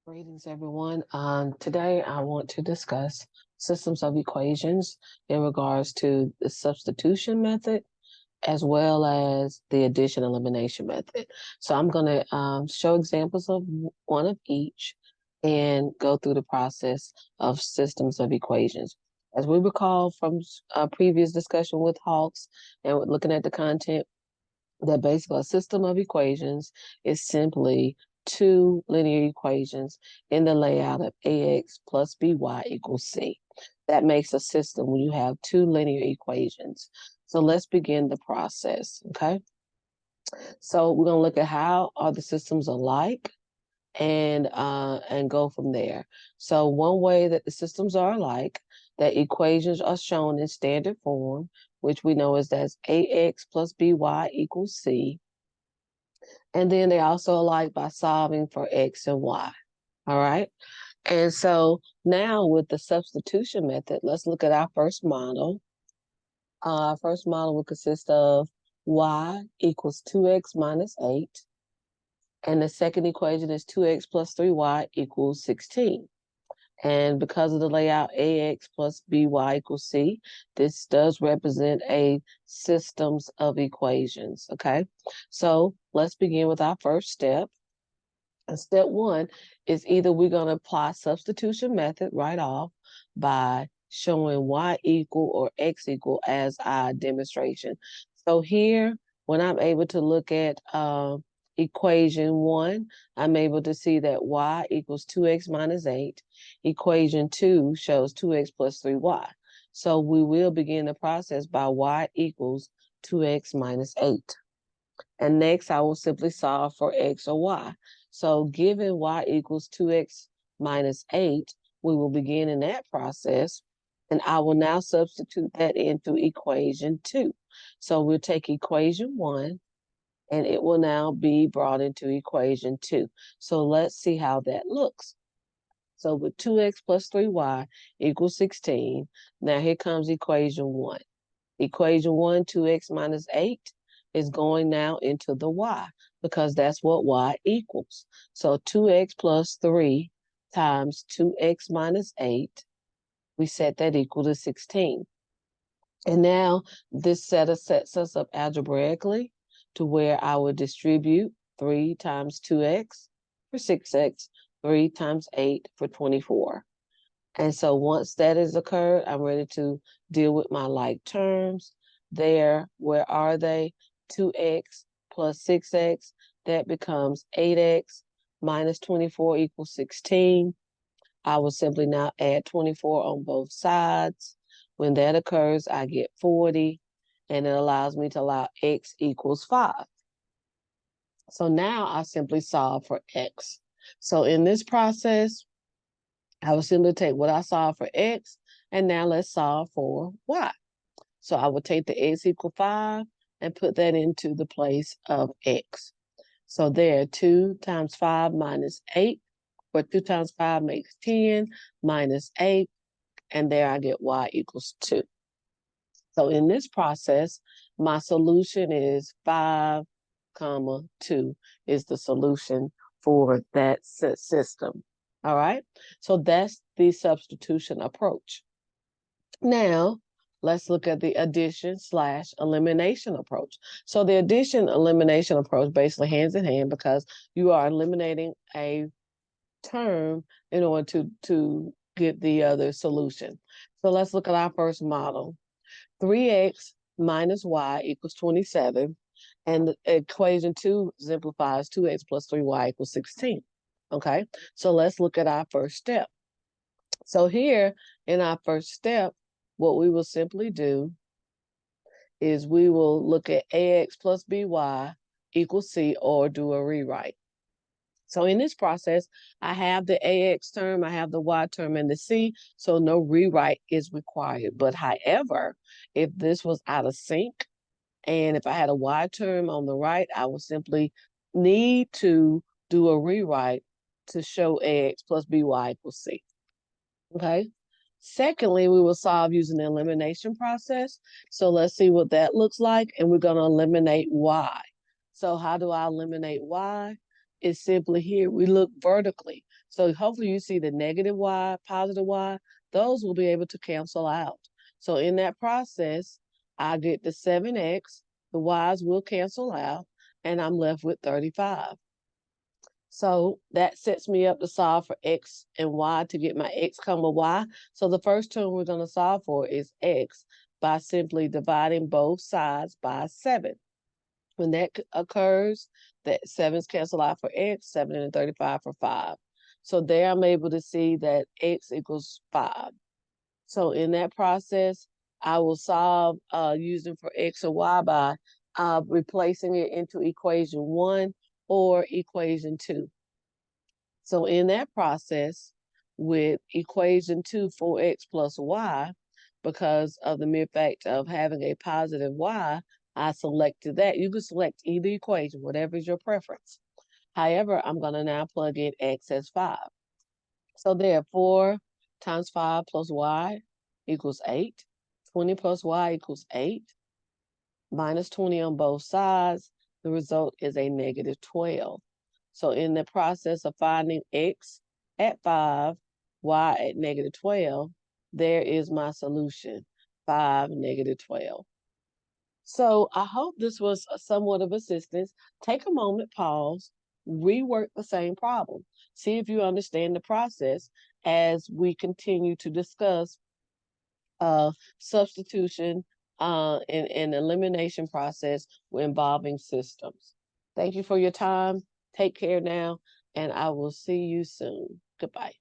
Greetings, everyone. Today, I want to discuss systems of equations in regards to the substitution method as well as the addition elimination method. So I'm going to show examples of one of each and go through the process of systems of equations. As we recall from a previous discussion with Hawks and looking at the content, that basically a system of equations is simply two linear equations in the layout of ax plus by equals c. That makes a system when you have two linear equations. So let's begin the process, okay? So we're going to look at how are the systems alike and go from there. So one way that the systems are alike, that equations are shown in standard form, which we know is that's ax plus by equals c. And then they also alike by solving for x and y. All right. And so now with the substitution method, let's look at our first model. Our first model will consist of y equals 2x minus 8. And the second equation is 2x plus 3y equals 16. And because of the layout ax plus by equals c, this does represent a systems of equations, okay? So let's begin with our first step. And step one is either we're going to apply substitution method right off by showing y equal or x equal as our demonstration. So here, when I'm able to look at equation one, I'm able to see that y equals 2x minus 8. Equation two shows 2x plus 3y. So we will begin the process by y equals 2x minus 8. And next, I will simply solve for x or y. So given y equals 2x minus 8, we will begin in that process. And I will now substitute that into equation 2. So we'll take equation 1, and it will now be brought into equation 2. So let's see how that looks. So with 2x plus 3y equals 16, now here comes equation 1. Equation 1, 2x minus 8, is going now into the y because that's what y equals. So 2x plus 3 times 2x minus 8, we set that equal to 16. And now this sets us up algebraically to where I would distribute 3 times 2x for 6x, 3 times 8 for 24. And so once that has occurred, I'm ready to deal with my like terms. There, where are they? 2x plus 6x, that becomes 8x minus 24 equals 16. I will simply now add 24 on both sides. When that occurs, I get 40, and it allows me to allow x equals 5. So now I simply solve for x. So in this process, I will simply take what I solved for x, and now let's solve for y. So I will take the x equal 5 and put that into the place of x. So there, 2 times 5 minus 8, or 2 times 5 makes 10, minus 8, and there I get y equals 2. So in this process, my solution is 5, 2 is the solution for that system. All right, so that's the substitution approach. Now, let's look at the addition / elimination approach. So the addition elimination approach basically hands in hand because you are eliminating a term in order to get the other solution. So let's look at our first model. 3x minus y equals 27. And the equation 2 simplifies 2x plus 3y equals 16. Okay, so let's look at our first step. So here in our first step, what we will simply do is we will look at ax plus by equals c, or do a rewrite. So in this process, I have the ax term, I have the y term, and the c, so no rewrite is required. But however, if this was out of sync, and if I had a y term on the right, I would simply need to do a rewrite to show ax plus by equals c. Okay. Secondly, we will solve using the elimination process. So let's see what that looks like. And we're going to eliminate y. So how do I eliminate y? It's simply here. We look vertically. So hopefully you see the negative y, positive y, those will be able to cancel out. So in that process, I get the 7x, the y's will cancel out, and I'm left with 35. So that sets me up to solve for x and y to get my x comma y. So the first term we're going to solve for is x by simply dividing both sides by 7. When that occurs, that 7's cancel out for x, 7 and 35 for 5. So there I'm able to see that x equals 5. So in that process, I will solve using for x or y by replacing it into equation 1 or equation 2. So in that process, with equation 2, 4x plus y, because of the mere fact of having a positive y, I selected that. You can select either equation, whatever is your preference. However, I'm going to now plug in x as 5. So there, 4 times 5 plus y equals 8. 20 plus y equals 8. Minus 20 on both sides. The result is a negative 12. So in the process of finding x at 5, y at negative 12, there is my solution, 5, negative 12. So I hope this was somewhat of assistance. Take a moment, pause, rework the same problem. See if you understand the process as we continue to discuss substitution and elimination process involving systems. Thank you for your time. Take care now, and I will see you soon. Goodbye.